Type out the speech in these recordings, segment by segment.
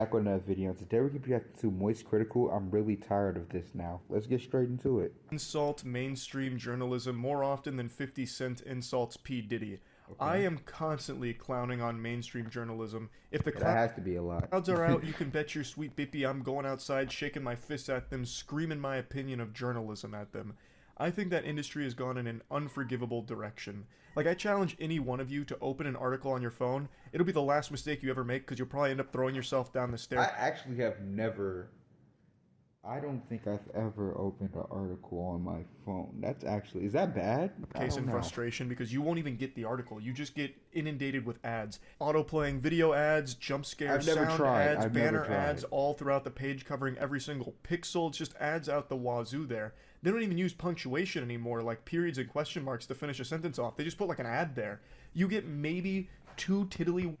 Back on that video. Today we're gonna be reacting to Moist Critical. I'm really tired of this now. Let's get straight into it. Insult mainstream journalism more often than 50 Cent insults P. Diddy. I Okay. am constantly clowning on mainstream journalism. If the That has to be a lot. clouds are out, you can bet your sweet bippy I'm going outside, shaking my fists at them, screaming my opinion of journalism at them. I think that industry has gone in an unforgivable direction. Like, I challenge any one of you to open an article on your phone. It'll be the last mistake you ever make because you'll probably end up throwing yourself down the I stairs. actually have never. I don't think I've ever opened an article on my phone. That's actually, is that bad? I Case don't in know. frustration because you won't even get the article. You just get inundated with ads. Auto playing video ads, jump scares, I've never sound tried. ads, I've never banner ads, tried. all throughout the page covering every single pixel. It's just ads out the wazoo there. They don't even use punctuation anymore, like periods and question marks to finish a sentence off. They just put like an ad there. You get maybe two tiddly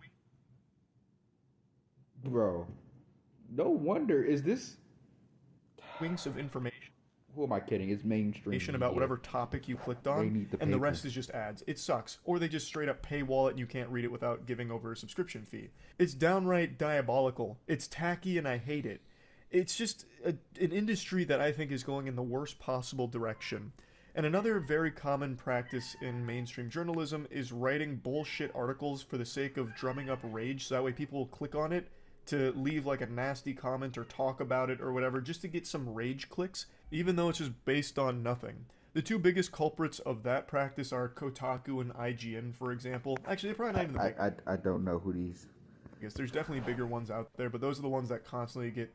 Bro, no wonder. Is this. winks of information Who am I kidding? It's mainstream about media. whatever topic you clicked They on, need the and the paper. rest is just ads. It sucks. Or they just straight up paywall it and you can't read it without giving over a subscription fee. It's downright diabolical. It's tacky and I hate it. It's just an industry that I think is going in the worst possible direction. And another very common practice in mainstream journalism is writing bullshit articles for the sake of drumming up rage so that way people will click on it to leave like a nasty comment or talk about it or whatever just to get some rage clicks, even though it's just based on nothing. The two biggest culprits of that practice are Kotaku and IGN, for example. Actually, they're probably not even the biggest. I don't know who these. There's definitely bigger ones out there, but those are the ones that constantly get,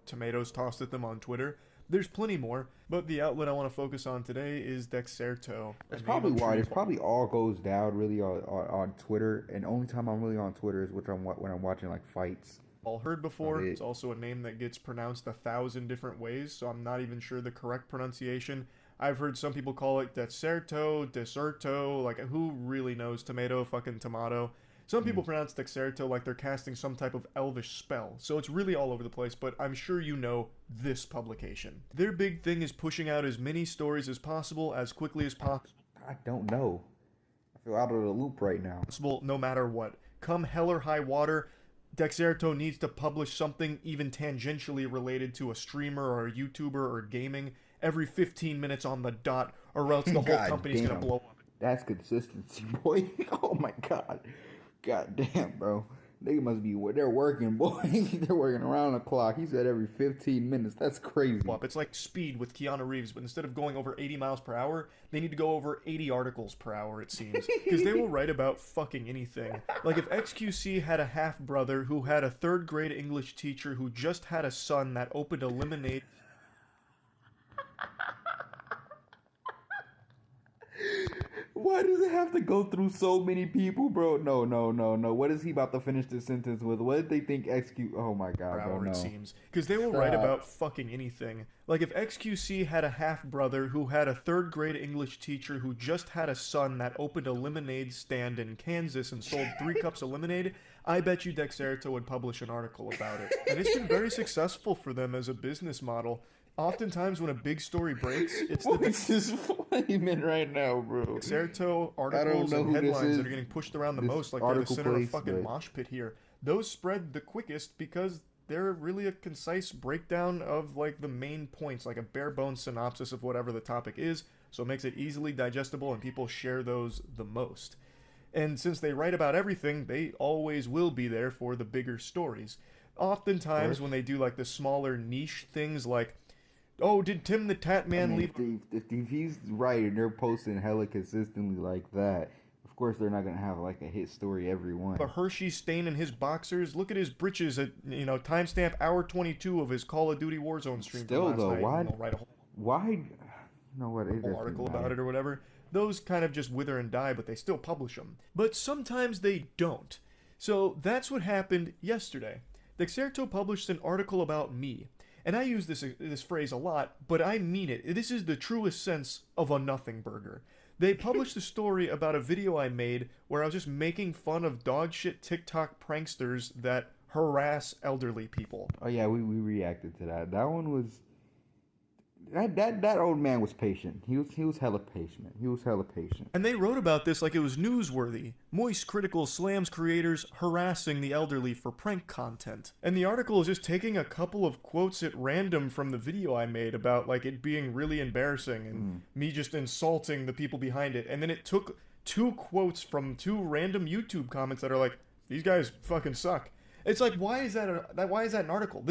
tomatoes tossed at them on Twitter. There's plenty more, but the outlet I want to focus on today is Dexerto. That's probably why. It's probably all goes down really on Twitter, and only time I'm really on Twitter is when I'm watching like fights. All heard before. It's also a name that gets pronounced 1,000 different ways, so I'm not even sure the correct pronunciation. I've heard some people call it Deserto, like who really knows? Tomato, fucking tomato. Some people pronounce Dexerto like they're casting some type of elvish spell, so it's really all over the place, but I'm sure you know this publication. Their big thing is pushing out as many stories as possible, as quickly as possible, I don't know. I feel out of the loop right now. no matter what. Come hell or high water, Dexerto needs to publish something even tangentially related to a streamer or a YouTuber or gaming every 15 minutes on the dot, or else the whole God company's damn. gonna blow up. That's consistency, boy. Oh my god. God damn, bro. They must be they're working, boy. They're working around the clock. He said every 15 minutes. That's crazy. It's like Speed with Keanu Reeves, but instead of going over 80 miles per hour, they need to go over 80 articles per hour, it seems. Because they will write about fucking anything. Like if XQC had a half brother who had a third grade English teacher who just had a son that opened a lemonade. Why does it have to go through so many people, bro? No, no, no, no. What is he about to finish this sentence with? What did they think XQ? Oh my god, bro, Hour, no. it seems. Because they will write about fucking anything. Like if XQC had a half brother who had a third grade English teacher who just had a son that opened a lemonade stand in Kansas and sold 3 cups of lemonade, I bet you Dexerto would publish an article about it. And it's been very successful for them as a business model. Oftentimes when a big story breaks, it's the Voice is flaming right now, bro. Dexerto articles and headlines that are getting pushed around the most, like they're the center of a fucking mosh pit here. Those spread the quickest because they're really a concise breakdown of like the main points, like a bare bones synopsis of whatever the topic is, so it makes it easily digestible and people share those the most. And since they write about everything, they always will be there for the bigger stories. Oftentimes when they do like the smaller niche things like, oh, did Tim the Tat Man leave? If he's right and they're posting hella consistently like that, of course they're not gonna have like a hit story every one. A Hershey stain in his boxers. Look at his britches at timestamp hour 22 of his Call of Duty Warzone stream. Still from last though, night. why? And they'll write a Why? You know what? whole article about it or whatever. Those kind of just wither and die, but they still publish them. But sometimes they don't. So that's what happened yesterday. Dexerto published an article about me. And I use this phrase a lot, but I mean it. This is the truest sense of a nothing burger. They published a story about a video I made where I was just making fun of dogshit TikTok pranksters that harass elderly people. Oh yeah, we reacted to that. That one was That old man was patient. He was hella patient. He was hella patient. And they wrote about this like it was newsworthy. Moist Critical slams creators harassing the elderly for prank content. And the article is just taking a couple of quotes at random from the video I made about like it being really embarrassing and me just insulting the people behind it. And then it took 2 quotes from 2 random YouTube comments that are like, these guys fucking suck. It's like, why is that an article?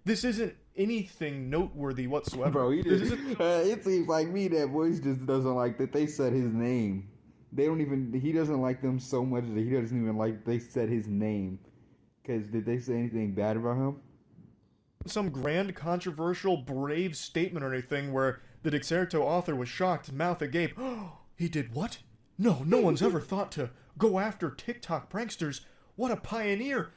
This isn't anything noteworthy whatsoever. Bro, it seems like me that voice just doesn't like that they said his name. He doesn't like them so much that he doesn't even like they said his name. Because did they say anything bad about him? Some grand, controversial, brave statement or anything where the Dexerto author was shocked, mouth agape. Oh, he did what? No one's ever thought to go after TikTok pranksters. What a pioneer.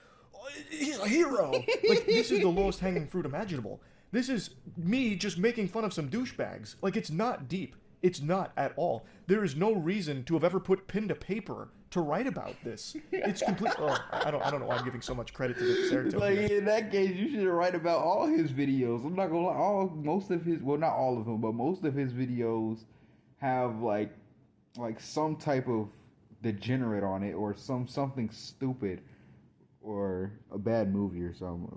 He's a hero. Like, this is the lowest hanging fruit imaginable. This is me just making fun of some douchebags. Like, it's not deep. It's not at all. There is no reason to have ever put pen to paper to write about this. It's complete. Oh, I don't know why I'm giving so much credit to the Dexerto. Like, in that case, you should write about all his videos. I'm not gonna lie. Most of his, well, not all of them, but most of his videos have like some type of degenerate on it or something stupid. Or a bad movie or something.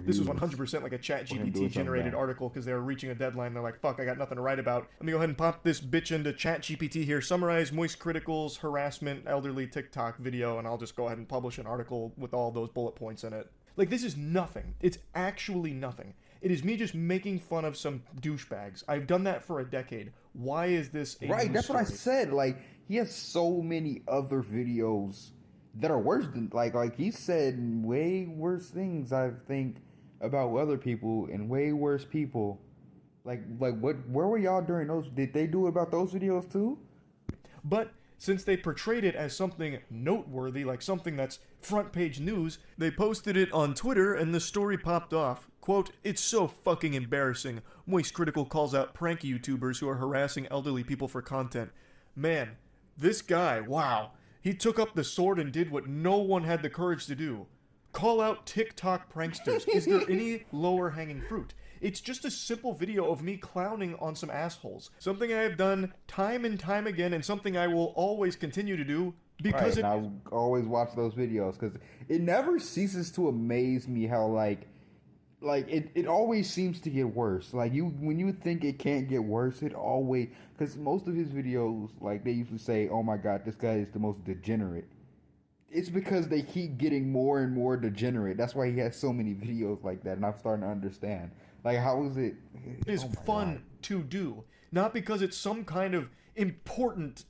This was 100% like a ChatGPT generated article because they were reaching a deadline. They're like, fuck, I got nothing to write about. Let me go ahead and pop this bitch into ChatGPT here. Summarize Moist Critical's harassment elderly TikTok video, and I'll just go ahead and publish an article with all those bullet points in it. Like, this is nothing. It's actually nothing. It is me just making fun of some douchebags. I've done that for a decade. Why is this a right, that's story? what I said. Like, he has so many other videos that are worse than like he said way worse things I think about other people and way worse people. Like where were y'all during those? Did they do it about those videos too? But since they portrayed it as something noteworthy, like something that's front page news, they posted it on Twitter and the story popped off. Quote, "It's so fucking embarrassing. Moist Critical calls out prank YouTubers who are harassing elderly people for content." Man, this guy, wow. He took up the sword and did what no one had the courage to do. Call out TikTok pranksters. Is there any lower hanging fruit? It's just a simple video of me clowning on some assholes. Something I have done time and time again and something I will always continue to do because right, and I always watch those videos because it never ceases to amaze me how it always seems to get worse. Like when you think it can't get worse, it always, because most of his videos, like they usually say, "Oh my God, this guy is the most degenerate." It's because they keep getting more and more degenerate. That's why he has so many videos like that, and I'm starting to understand. Like, how is it? It is fun to do, not because it's some kind of important,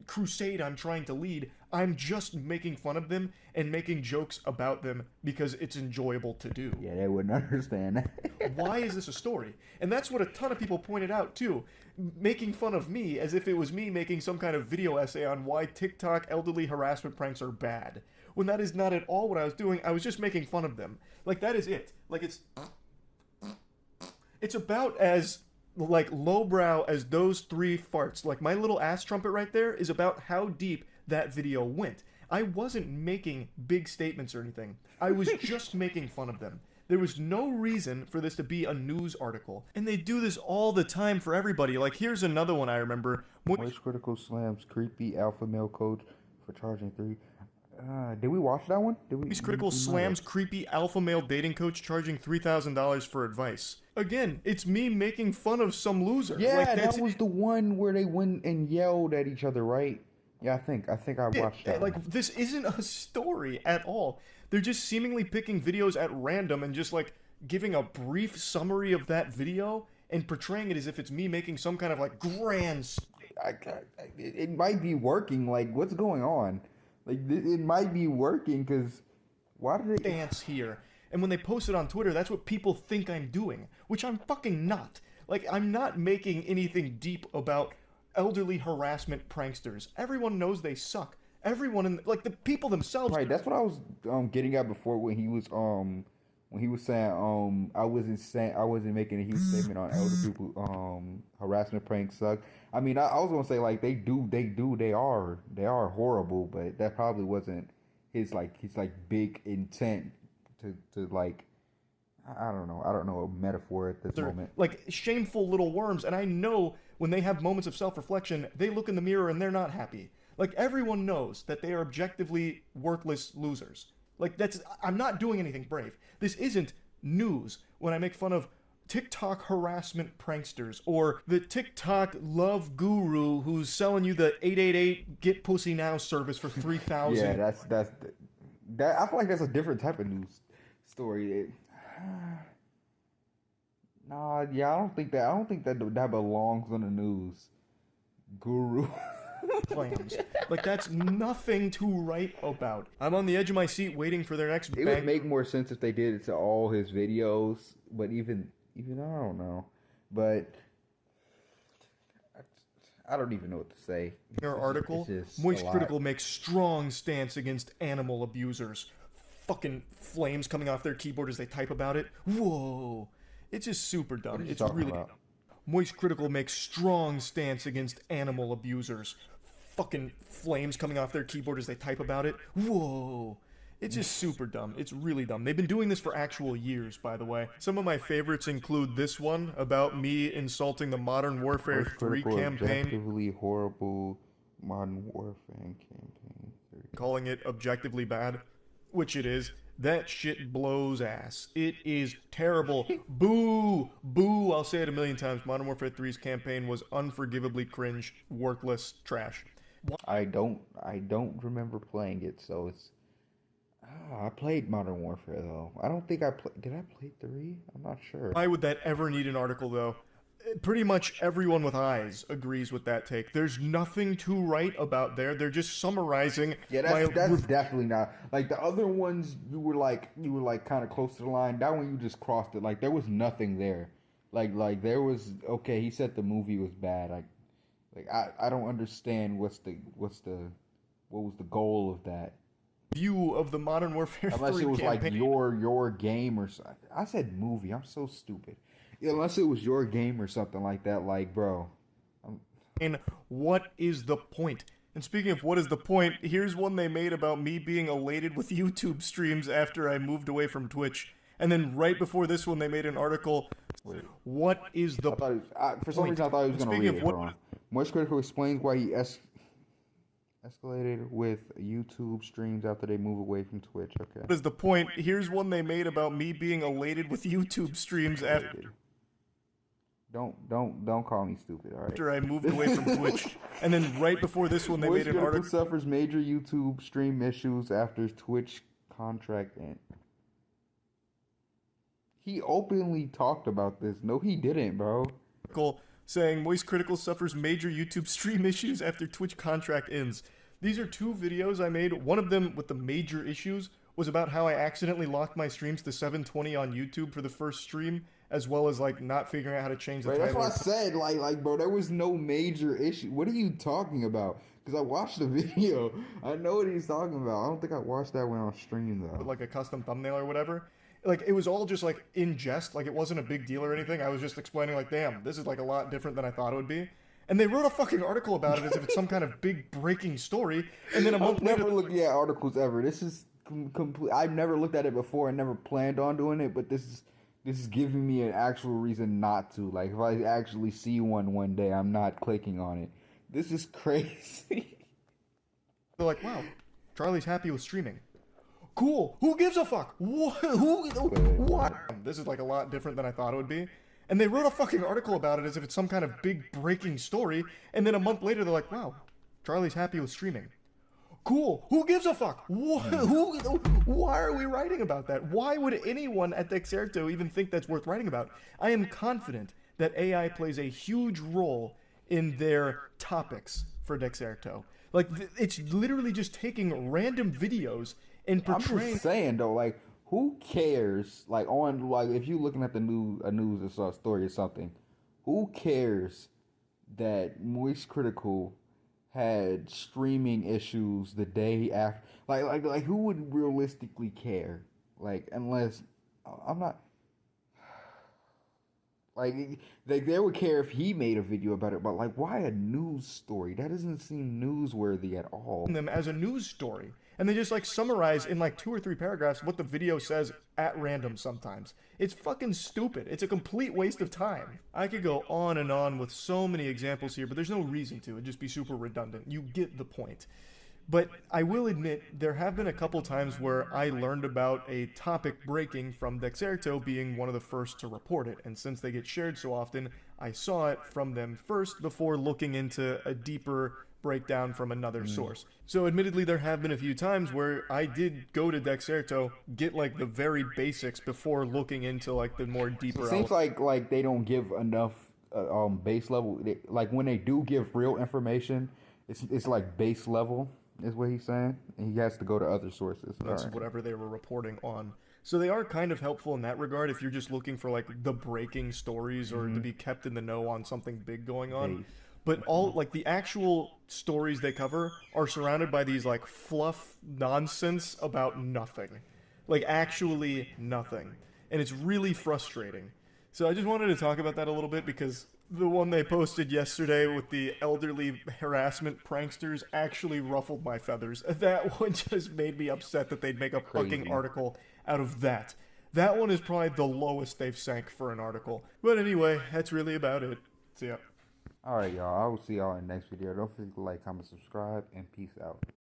crusade I'm trying to lead. I'm just making fun of them and making jokes about them because it's enjoyable to do. Yeah, they wouldn't understand that. Why is this a story? And that's what a ton of people pointed out too. Making fun of me as if it was me making some kind of video essay on why TikTok elderly harassment pranks are bad. When that is not at all what I was doing. I was just making fun of them. Like, that is it. Like, it's about as like lowbrow as those 3 farts. Like, my little ass trumpet right there is about how deep that video went. I wasn't making big statements or anything. I was just making fun of them. There was no reason for this to be a news article. And they do this all the time for everybody. Like, here's another one I remember. Moist Critical slams creepy alpha male coach for charging 3. Did we watch that one? Moist Critical slams creepy alpha male dating coach charging $3,000 for advice. Again, it's me making fun of some loser. Yeah, like, that was the one where they went and yelled at each other, right? Yeah, I think I watched that. Like, this isn't a story at all. They're just seemingly picking videos at random and just like giving a brief summary of that video and portraying it as if it's me making some kind of like grand. It might be working. Like, what's going on? Like, it might be working because why did they dance here? And when they post it on Twitter, that's what people think I'm doing, which I'm fucking not. Like, I'm not making anything deep about elderly harassment pranksters. Everyone knows they suck. Everyone like the people themselves. Right, that's what I was getting at before when he was saying I wasn't making a huge statement on elder people harassment pranks suck. I mean, I was gonna say like they are horrible, but that probably wasn't his big intent to like I don't know. I don't know a metaphor at this They're moment. like shameful little worms, and I know when they have moments of self-reflection, they look in the mirror and they're not happy. Like everyone knows that they are objectively worthless losers. Like I'm not doing anything brave. This isn't news when I make fun of TikTok harassment pranksters or the TikTok love guru who's selling you the 888 get pussy now service for 3,000. Yeah, that's that. I feel like that's a different type of news story. Nah, yeah, I don't think that belongs on the news. Guru. Claims. Like that's nothing to write about. I'm on the edge of my seat waiting for their next It would make more sense if they did it to all his videos, but even I don't know. But I don't even know what to say. Their article, Moist Critical makes strong stance against animal abusers. Fucking flames coming off their keyboard as they type about it. Whoa. It's just super dumb. It's really dumb. Moist Critical makes strong stance against animal abusers. Fucking flames coming off their keyboard as they type about it. Whoa. It's just super dumb. It's really dumb. They've been doing this for actual years, by the way. Some of my favorites include this one about me insulting the Modern Warfare 3 campaign. Objectively horrible Modern Warfare campaign. Calling it objectively bad, which it is. That shit blows ass. It is terrible. Boo! Boo! I'll say it a million times. Modern Warfare 3's campaign was unforgivably cringe, worthless trash. I don't remember playing it, so it's... I played Modern Warfare, though. I don't think I played... Did I play 3? I'm not sure. Why would that ever need an article, though? Pretty much everyone with eyes agrees with that take. There's nothing to write about there. They're just summarizing. Yeah, that's definitely not. Like, the other ones, you were like kind of close to the line. That one, you just crossed it. Like, there was nothing there. Like there was... Okay, he said the movie was bad. I don't understand what was the goal of that. View of the Modern Warfare 3 Unless it was campaign. like your game or something. I said movie. I'm so stupid. Unless it was your game or something like that. Like, bro. And what is the point? And speaking of what is the point, here's one they made about me being elated with YouTube streams after I moved away from Twitch. And then right before this one, they made an article. Wait. What is the point? For some reason, I thought he was going to read it wrong. Moist Critical explains why he escalated with YouTube streams after they move away from Twitch. Okay. What is the point? Here's one they made about me being elated with YouTube streams after... Don't call me stupid, all right? After I moved away from Twitch. And then right before this one, they made an article... suffers major YouTube stream issues after Twitch contract end. He openly talked about this. No, he didn't, bro. Saying Moist Critical suffers major YouTube stream issues after Twitch contract ends. These are two videos I made. One of them with the major issues was about how I accidentally locked my streams to 720 on YouTube for the first stream, as well as like not figuring out how to change the title. That's what I said. Like, bro, there was no major issue. What are you talking about? Because I watched the video. I know what he's talking about. I don't think I watched that one on stream though. Like a custom thumbnail or whatever. Like, it was all just, like, in jest. Like, it wasn't a big deal or anything. I was just explaining, like, damn, this is, like, a lot different than I thought it would be. And they wrote a fucking article about it as if it's some kind of big breaking story. And then a month later... I've never looked at articles ever. This is complete... I've never looked at it before and never planned on doing it, but this is giving me an actual reason not to. Like, if I actually see one day, I'm not clicking on it. This is crazy. They're like, wow, Charlie's happy with streaming. Cool. Who gives a fuck? What? This is like a lot different than I thought it would be. And they wrote a fucking article about it as if it's some kind of big breaking story. And then a month later, they're like, wow, Charlie's happy with streaming. Cool. Who gives a fuck? Why are we writing about that? Why would anyone at Dexerto even think that's worth writing about? I am confident that AI plays a huge role in their topics for Dexerto. Like, it's literally just taking random videos and portraying... I'm just saying, though, like, who cares, like, on, like, if you're looking at the news or story or something, who cares that Moist Critical had streaming issues the day after? Like, who would realistically care? Like, unless, I'm not... Like, they would care if he made a video about it, but, like, why a news story? That doesn't seem newsworthy at all. Them as a news story. And they just like summarize in like 2 or 3 paragraphs what the video says at random sometimes. It's fucking stupid. It's a complete waste of time. I could go on and on with so many examples here, but there's no reason to. It'd just be super redundant. You get the point. But I will admit, there have been a couple times where I learned about a topic breaking from Dexerto being one of the first to report it, and since they get shared so often, I saw it from them first before looking into a deeper breakdown from another source. So admittedly, there have been a few times where I did go to Dexerto, get like the very basics before looking into like the more deeper. It seems like they don't give enough base level. Like when they do give real information, it's like base level. Is what he's saying. And he has to go to other sources. That's whatever they were reporting on. So they are kind of helpful in that regard if you're just looking for like the breaking stories or to be kept in the know on something big going on. But all like the actual stories they cover are surrounded by these like fluff nonsense about nothing. Like actually nothing. And it's really frustrating. So I just wanted to talk about that a little bit because the one they posted yesterday with the elderly harassment pranksters actually ruffled my feathers. That one just made me upset that they'd make a fucking article out of that. That one is probably the lowest they've sank for an article. But anyway, that's really about it. See ya. Alright, y'all. I will see y'all in the next video. Don't forget to like, comment, subscribe, and peace out.